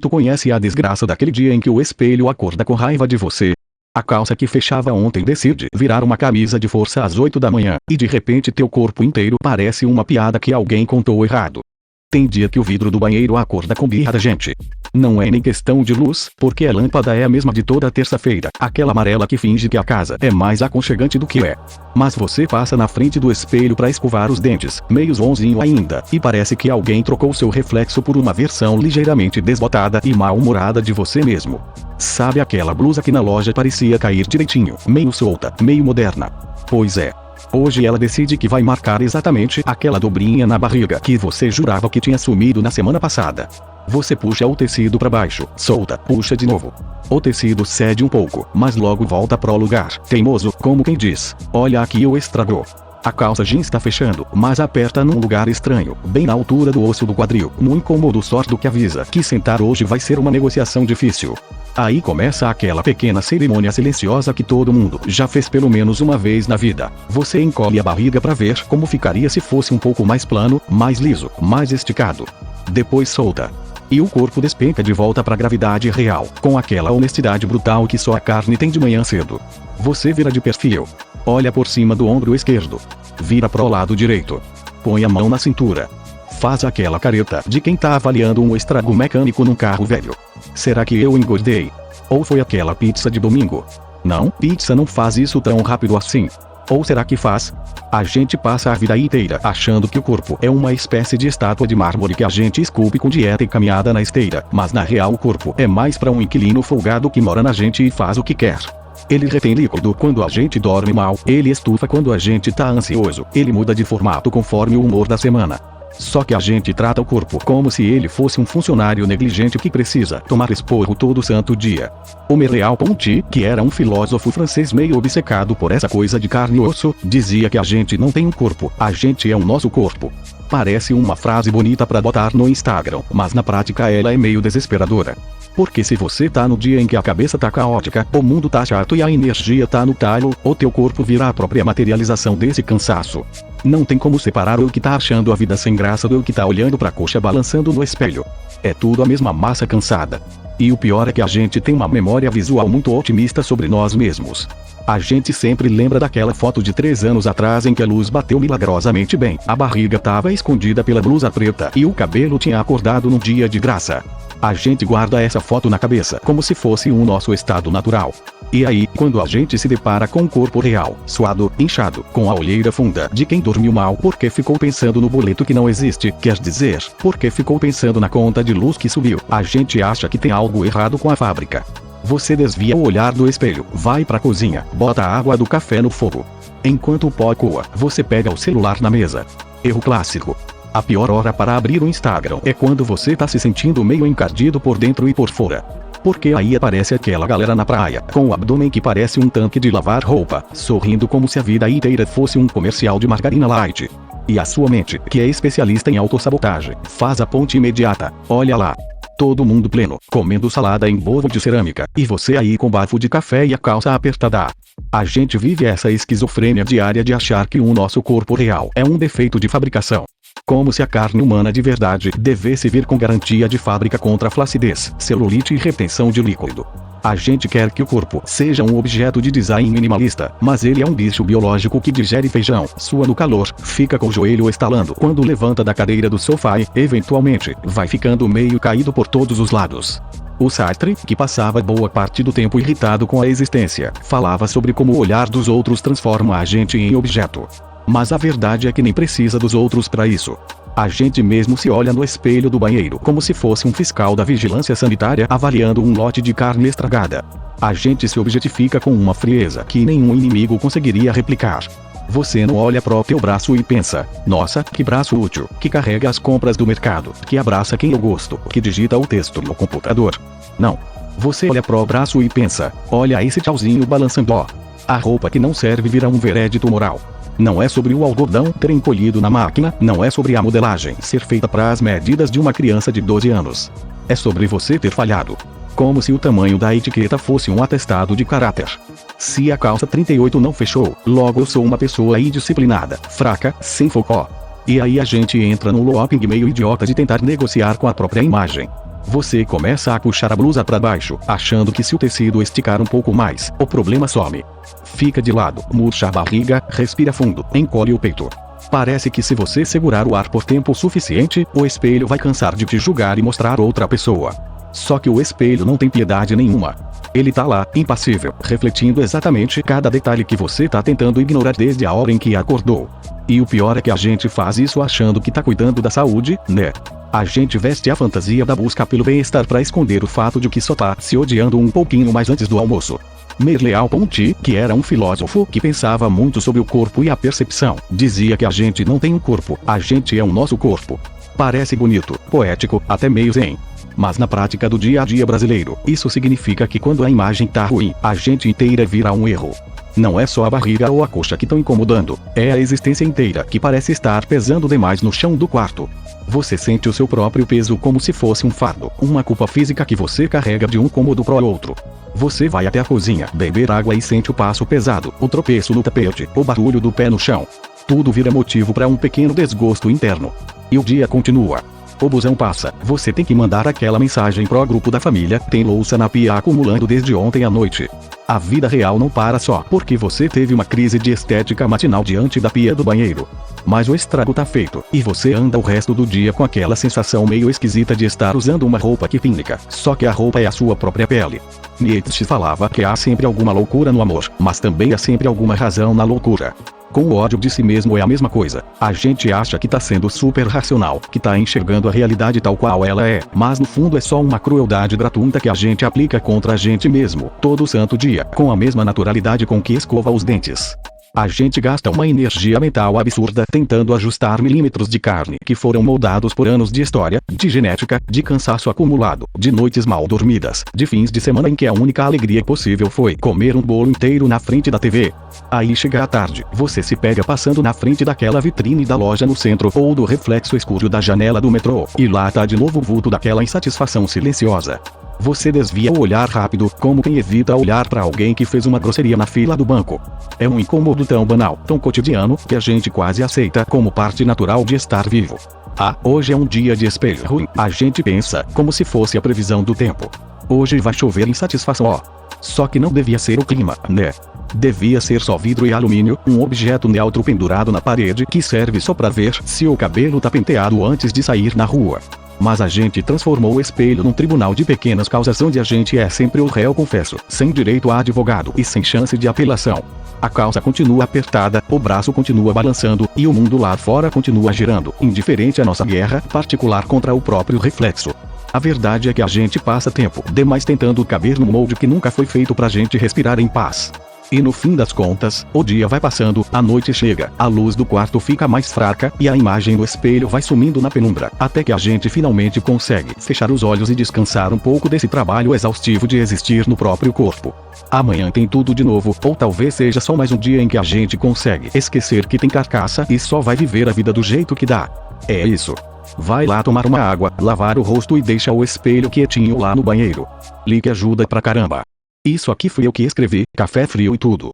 Tu conhece a desgraça daquele dia em que o espelho acorda com raiva de você? A calça que fechava ontem decide virar uma camisa de força às 8 da manhã, e de repente teu corpo inteiro parece uma piada que alguém contou errado. Tem dia que o vidro do banheiro acorda com birra da gente. Não é nem questão de luz, porque a lâmpada é a mesma de toda terça-feira, aquela amarela que finge que a casa é mais aconchegante do que é. Mas você passa na frente do espelho pra escovar os dentes, meio zonzinho ainda, e parece que alguém trocou seu reflexo por uma versão ligeiramente desbotada e mal-humorada de você mesmo. Sabe aquela blusa que na loja parecia cair direitinho, meio solta, meio moderna? Pois é. Hoje ela decide que vai marcar exatamente aquela dobrinha na barriga que você jurava que tinha sumido na semana passada. Você puxa o tecido para baixo, solta, puxa de novo. O tecido cede um pouco, mas logo volta pro lugar, teimoso, como quem diz: olha aqui, eu estragou. A calça jeans está fechando, mas aperta num lugar estranho, bem na altura do osso do quadril, no incômodo sordo que avisa que sentar hoje vai ser uma negociação difícil. Aí começa aquela pequena cerimônia silenciosa que todo mundo já fez pelo menos uma vez na vida. Você encolhe a barriga para ver como ficaria se fosse um pouco mais plano, mais liso, mais esticado. Depois solta. E o corpo despenca de volta para a gravidade real, com aquela honestidade brutal que só a carne tem de manhã cedo. Você vira de perfil. Olha por cima do ombro esquerdo. Vira pro lado direito. Põe a mão na cintura. Faz aquela careta de quem tá avaliando um estrago mecânico num carro velho. Será que eu engordei? Ou foi aquela pizza de domingo? Não, pizza não faz isso tão rápido assim. Ou será que faz? A gente passa a vida inteira achando que o corpo é uma espécie de estátua de mármore que a gente esculpe com dieta e caminhada na esteira, mas na real o corpo é mais pra um inquilino folgado que mora na gente e faz o que quer. Ele retém líquido quando a gente dorme mal, ele estufa quando a gente tá ansioso, ele muda de formato conforme o humor da semana. Só que a gente trata o corpo como se ele fosse um funcionário negligente que precisa tomar esporro todo santo dia. O Merleau-Ponty, que era um filósofo francês meio obcecado por essa coisa de carne e osso, dizia que a gente não tem um corpo, a gente é o nosso corpo. Parece uma frase bonita pra botar no Instagram, mas na prática ela é meio desesperadora. Porque se você tá no dia em que a cabeça tá caótica, o mundo tá chato e a energia tá no talo, o teu corpo vira a própria materialização desse cansaço. Não tem como separar o que tá achando a vida sem graça do que tá olhando pra coxa balançando no espelho. É tudo a mesma massa cansada. E o pior é que a gente tem uma memória visual muito otimista sobre nós mesmos. A gente sempre lembra daquela foto de 3 anos atrás em que a luz bateu milagrosamente bem, a barriga tava escondida pela blusa preta e o cabelo tinha acordado num dia de graça. A gente guarda essa foto na cabeça como se fosse o nosso estado natural. E aí, quando a gente se depara com o corpo real, suado, inchado, com a olheira funda de quem dormiu mal porque ficou pensando no boleto que não existe, quer dizer, porque ficou pensando na conta de luz que subiu, a gente acha que tem algo errado com a fábrica. Você desvia o olhar do espelho, vai pra cozinha, bota a água do café no fogo. Enquanto o pó coa, você pega o celular na mesa. Erro clássico. A pior hora para abrir o Instagram é quando você tá se sentindo meio encardido por dentro e por fora. Porque aí aparece aquela galera na praia, com o abdômen que parece um tanque de lavar roupa, sorrindo como se a vida inteira fosse um comercial de margarina light. E a sua mente, que é especialista em autossabotagem, faz a ponte imediata. Olha lá. Todo mundo pleno, comendo salada em bowl de cerâmica, e você aí com bafo de café e a calça apertada. A gente vive essa esquizofrênia diária de achar que o nosso corpo real é um defeito de fabricação. Como se a carne humana de verdade devesse vir com garantia de fábrica contra flacidez, celulite e retenção de líquido. A gente quer que o corpo seja um objeto de design minimalista, mas ele é um bicho biológico que digere feijão, sua no calor, fica com o joelho estalando quando levanta da cadeira do sofá e, eventualmente, vai ficando meio caído por todos os lados. O Sartre, que passava boa parte do tempo irritado com a existência, falava sobre como o olhar dos outros transforma a gente em objeto. Mas a verdade é que nem precisa dos outros para isso. A gente mesmo se olha no espelho do banheiro como se fosse um fiscal da vigilância sanitária avaliando um lote de carne estragada. A gente se objetifica com uma frieza que nenhum inimigo conseguiria replicar. Você não olha pro teu braço e pensa: nossa, que braço útil, que carrega as compras do mercado, que abraça quem eu gosto, que digita o texto no computador. Não. Você olha pro braço e pensa: olha esse tchauzinho balançando ó. A roupa que não serve vira um veredito moral. Não é sobre o algodão ter encolhido na máquina, não é sobre a modelagem ser feita para as medidas de uma criança de 12 anos. É sobre você ter falhado. Como se o tamanho da etiqueta fosse um atestado de caráter. Se a calça 38 não fechou, logo eu sou uma pessoa indisciplinada, fraca, sem foco. E aí a gente entra num looping meio idiota de tentar negociar com a própria imagem. Você começa a puxar a blusa para baixo, achando que se o tecido esticar um pouco mais, o problema some. Fica de lado, murcha a barriga, respira fundo, encolhe o peito. Parece que se você segurar o ar por tempo suficiente, o espelho vai cansar de te julgar e mostrar outra pessoa. Só que o espelho não tem piedade nenhuma. Ele tá lá, impassível, refletindo exatamente cada detalhe que você tá tentando ignorar desde a hora em que acordou. E o pior é que a gente faz isso achando que tá cuidando da saúde, né? A gente veste a fantasia da busca pelo bem-estar pra esconder o fato de que só tá se odiando um pouquinho mais antes do almoço. Merleau-Ponty, que era um filósofo que pensava muito sobre o corpo e a percepção, dizia que a gente não tem um corpo, a gente é o nosso corpo. Parece bonito, poético, até meio zen. Mas na prática do dia a dia brasileiro, isso significa que quando a imagem tá ruim, a gente inteira vira um erro. Não é só a barriga ou a coxa que estão incomodando, é a existência inteira que parece estar pesando demais no chão do quarto. Você sente o seu próprio peso como se fosse um fardo, uma culpa física que você carrega de um cômodo pro outro. Você vai até a cozinha beber água e sente o passo pesado, o tropeço no tapete, o barulho do pé no chão. Tudo vira motivo para um pequeno desgosto interno. E o dia continua. O busão passa, você tem que mandar aquela mensagem pro grupo da família, tem louça na pia acumulando desde ontem à noite. A vida real não para só porque você teve uma crise de estética matinal diante da pia do banheiro. Mas o estrago tá feito, e você anda o resto do dia com aquela sensação meio esquisita de estar usando uma roupa que pinta, só que a roupa é a sua própria pele. Nietzsche falava que há sempre alguma loucura no amor, mas também há sempre alguma razão na loucura. Com o ódio de si mesmo é a mesma coisa. A gente acha que tá sendo super racional, que tá enxergando a realidade tal qual ela é, mas no fundo é só uma crueldade gratuita que a gente aplica contra a gente mesmo, todo santo dia, com a mesma naturalidade com que escova os dentes. A gente gasta uma energia mental absurda tentando ajustar milímetros de carne que foram moldados por anos de história, de genética, de cansaço acumulado, de noites mal dormidas, de fins de semana em que a única alegria possível foi comer um bolo inteiro na frente da TV. Aí chega a tarde, você se pega passando na frente daquela vitrine da loja no centro ou do reflexo escuro da janela do metrô, e lá tá de novo o vulto daquela insatisfação silenciosa. Você desvia o olhar rápido, como quem evita olhar para alguém que fez uma grosseria na fila do banco. É um incômodo tão banal, tão cotidiano, que a gente quase aceita como parte natural de estar vivo. Ah, hoje é um dia de espelho ruim, a gente pensa, como se fosse a previsão do tempo. Hoje vai chover insatisfação, ó. Só que não devia ser o clima, né? Devia ser só vidro e alumínio, um objeto neutro pendurado na parede que serve só pra ver se o cabelo tá penteado antes de sair na rua. Mas a gente transformou o espelho num tribunal de pequenas causas onde a gente é sempre o réu confesso, sem direito a advogado e sem chance de apelação. A calça continua apertada, o braço continua balançando, e o mundo lá fora continua girando, indiferente à nossa guerra particular contra o próprio reflexo. A verdade é que a gente passa tempo demais tentando caber no molde que nunca foi feito pra gente respirar em paz. E no fim das contas, o dia vai passando, a noite chega, a luz do quarto fica mais fraca, e a imagem do espelho vai sumindo na penumbra, até que a gente finalmente consegue fechar os olhos e descansar um pouco desse trabalho exaustivo de existir no próprio corpo. Amanhã tem tudo de novo, ou talvez seja só mais um dia em que a gente consegue esquecer que tem carcaça e só vai viver a vida do jeito que dá. É isso. Vai lá tomar uma água, lavar o rosto e deixa o espelho quietinho lá no banheiro. Like ajuda pra caramba. Isso aqui fui eu que escrevi, café frio e tudo.